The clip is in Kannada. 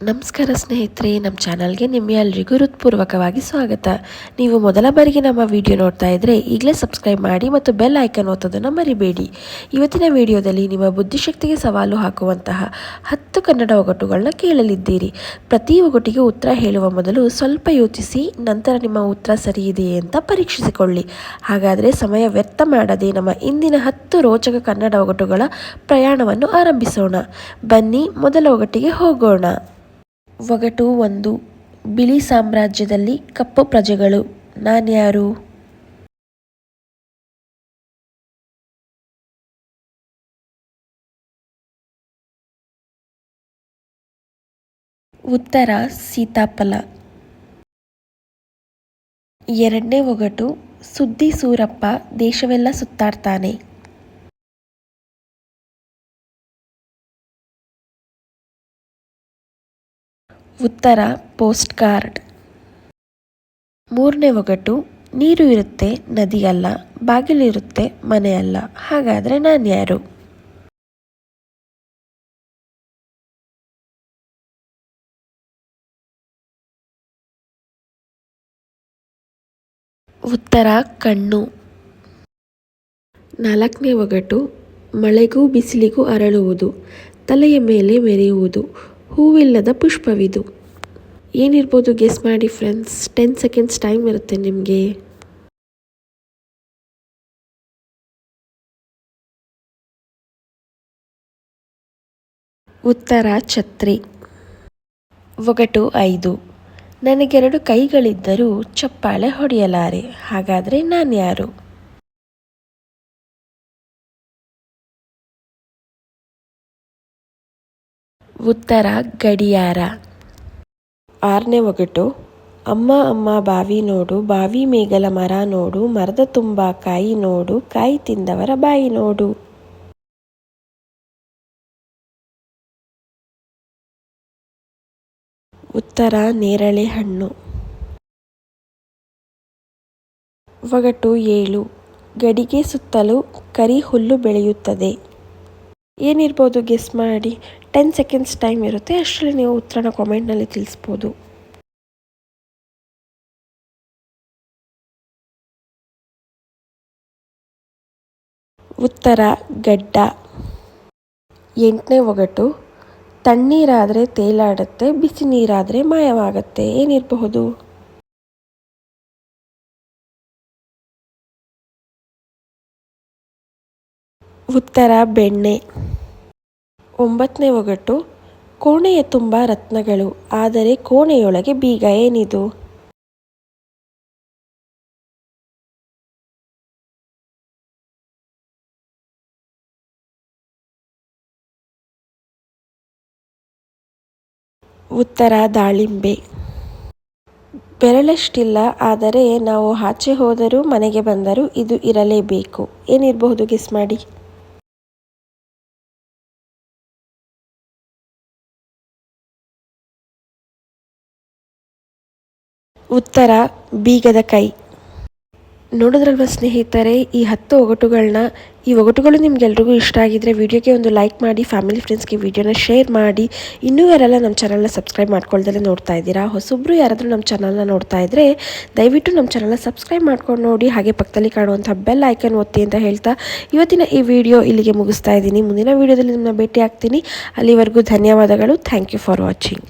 ನಮಸ್ಕಾರ ಸ್ನೇಹಿತರೆ, ನಮ್ಮ ಚಾನಲ್ಗೆ ನಿಮ್ಮೆಲ್ಲರಿಗೂ ಹೃತ್ಪೂರ್ವಕವಾಗಿ ಸ್ವಾಗತ. ನೀವು ಮೊದಲ ಬಾರಿಗೆ ನಮ್ಮ ವಿಡಿಯೋ ನೋಡ್ತಾ ಇದ್ದರೆ ಈಗಲೇ ಸಬ್ಸ್ಕ್ರೈಬ್ ಮಾಡಿ ಮತ್ತು ಬೆಲ್ ಐಕನ್ ಒತ್ತೋದನ್ನು ಮರಿಬೇಡಿ. ಇವತ್ತಿನ ವಿಡಿಯೋದಲ್ಲಿ ನಿಮ್ಮ ಬುದ್ಧಿಶಕ್ತಿಗೆ ಸವಾಲು ಹಾಕುವಂತಹ 10 ಕನ್ನಡ ಒಗಟುಗಳನ್ನ ಕೇಳಲಿದ್ದೀರಿ. ಪ್ರತಿ ಒಗಟಿಗೆ ಉತ್ತರ ಹೇಳುವ ಮೊದಲು ಸ್ವಲ್ಪ ಯೋಚಿಸಿ ನಂತರ ನಿಮ್ಮ ಉತ್ತರ ಸರಿಯಿದೆಯೇ ಅಂತ ಪರೀಕ್ಷಿಸಿಕೊಳ್ಳಿ. ಹಾಗಾದರೆ ಸಮಯ ವ್ಯರ್ಥ ಮಾಡದೆ ನಮ್ಮ ಇಂದಿನ 10 ರೋಚಕ ಕನ್ನಡ ಒಗಟುಗಳ ಪ್ರಯಾಣವನ್ನು ಆರಂಭಿಸೋಣ. ಬನ್ನಿ ಮೊದಲ ಒಗಟಿಗೆ ಹೋಗೋಣ. ಒಗಟು 1. ಬಿಳಿ ಸಾಮ್ರಾಜ್ಯದಲ್ಲಿ ಕಪ್ಪು ಪ್ರಜೆಗಳು. ನಾನ್ಯಾರು? ಉತ್ತರ ಸೀತಾಫಲ. ಎರಡನೇ ಒಗಟು. ಸುದ್ದಿ ಸೂರಪ್ಪ ದೇಶವೆಲ್ಲ ಸುತ್ತಾಡ್ತಾನೆ. ಉತ್ತರ ಪೋಸ್ಟ್ ಕಾರ್ಡ್. ಮೂರನೇ ಒಗಟು. ನೀರು ಇರುತ್ತೆ ನದಿಯಲ್ಲ, ಬಾಗಿಲಿರುತ್ತೆ ಮನೆಯಲ್ಲ, ಹಾಗಾದರೆ ನಾನ್ಯಾರು? ಉತ್ತರ ಕಣ್ಣು. ನಾಲ್ಕನೇ ಒಗಟು. ಮಳೆಗೂ ಬಿಸಿಲಿಗೂ ಅರಳುವುದು, ತಲೆಯ ಮೇಲೆ ಮೆರೆಯುವುದು, ಹೂವಿಲ್ಲದ ಪುಷ್ಪವಿದು. ಏನಿರ್ಬೋದು ಗೆಸ್ ಮಾಡಿ ಫ್ರೆಂಡ್ಸ್. 10 ಸೆಕೆಂಡ್ಸ್ ಟೈಮ್ ಇರುತ್ತೆ ನಿಮಗೆ. ಉತ್ತರ ಛತ್ರಿ. ಒಗಟು 5. ನನಗೆರಡು ಕೈಗಳಿದ್ದರೂ ಚಪ್ಪಾಳೆ ಹೊಡೆಯಲಾರೆ, ಹಾಗಾದರೆ ನಾನ್ಯಾರು? ಉತ್ತರ ಗಡಿಯಾರ. ಆರನೇ ಒಗಟು. ಅಮ್ಮ ಅಮ್ಮ ಬಾವಿ ನೋಡು, ಬಾವಿ ಮೇಗಲ ಮರ ನೋಡು, ಮರದ ತುಂಬ ಕಾಯಿ ನೋಡು, ಕಾಯಿ ತಿಂದವರ ಬಾಯಿ ನೋಡು. ಉತ್ತರ ನೇರಳೆ ಹಣ್ಣು. ಒಗಟು 7. ಗಡಿಗೆ ಸುತ್ತಲೂ ಕರಿ ಹುಲ್ಲು ಬೆಳೆಯುತ್ತದೆ. ಏನಿರ್ಬೋದು ಗೆಸ್ ಮಾಡಿ. 10 ಸೆಕೆಂಡ್ಸ್ ಟೈಮ್ ಇರುತ್ತೆ, ಅಷ್ಟರಲ್ಲಿ ನೀವು ಉತ್ತರನ ಕಾಮೆಂಟ್ನಲ್ಲಿ ತಿಳಿಸ್ಬೋದು. ಉತ್ತರ ಗಡ್ಡ. ಎಂಟನೇ ಒಗಟು. ತಣ್ಣೀರಾದರೆ ತೇಲಾಡುತ್ತೆ, ಬಿಸಿ ನೀರಾದರೆ ಮಾಯವಾಗುತ್ತೆ. ಏನಿರಬಹುದು? ಉತ್ತರ ಬೆಣ್ಣೆ. ಒಂಬತ್ತನೇ ಒಗಟು. ಕೋಣೆಯ ತುಂಬ ರತ್ನಗಳು, ಆದರೆ ಕೋಣೆಯೊಳಗೆ ಬೀಗ. ಏನಿದು? ಉತ್ತರ ದಾಳಿಂಬೆ. ಬೆರಳಷ್ಟಿಲ್ಲ, ಆದರೆ ನಾವು ಆಚೆ ಹೋದರೂ ಮನೆಗೆ ಬಂದರೂ ಇದು ಇರಲೇಬೇಕು. ಏನಿರಬಹುದು ಗೆಸ್ ಮಾಡಿ. ಉತ್ತರ ಬೀಗದ ಕೈ. ನೋಡಿದ್ರಲ್ವ ಸ್ನೇಹಿತರೆ, ಈ ಒಗಟುಗಳು ನಿಮ್ಗೆಲ್ರಿಗೂ ಇಷ್ಟ ಆಗಿದ್ರೆ ವಿಡಿಯೋಗೆ ಒಂದು ಲೈಕ್ ಮಾಡಿ, ಫ್ಯಾಮಿಲಿ ಫ್ರೆಂಡ್ಸ್ಗೆ ವಿಡಿಯೋನ ಶೇರ್ ಮಾಡಿ. ಇನ್ನೂ ಯಾರೆಲ್ಲ ನಮ್ಮ ಚಾನಲ್ನ ಸಬ್ಸ್ಕ್ರೈಬ್ ಮಾಡ್ಕೊಳ್ದಲ್ಲೇ ನೋಡ್ತಾ ಇದ್ದೀರಾ, ಹೊಸೊಬ್ಬರು ಯಾರಾದರೂ ನಮ್ಮ ಚಾನಲ್ನ ನೋಡ್ತಾ ಇದ್ದರೆ ದಯವಿಟ್ಟು ನಮ್ಮ ಚಾನಲ್ನ ಸಬ್ಸ್ಕ್ರೈಬ್ ಮಾಡ್ಕೊಂಡು ನೋಡಿ, ಹಾಗೆ ಪಕ್ಕದಲ್ಲಿ ಕಾಣುವಂಥ ಬೆಲ್ ಐಕನ್ ಒತ್ತಿ ಅಂತ ಹೇಳ್ತಾ ಇವತ್ತಿನ ಈ ವಿಡಿಯೋ ಇಲ್ಲಿಗೆ ಮುಗಿಸ್ತಾ ಇದ್ದೀನಿ. ಮುಂದಿನ ವಿಡಿಯೋದಲ್ಲಿ ನಿಮ್ಮನ್ನ ಭೇಟಿ ಆಗ್ತೀನಿ. ಅಲ್ಲಿವರೆಗೂ ಧನ್ಯವಾದಗಳು. Thank you for watching.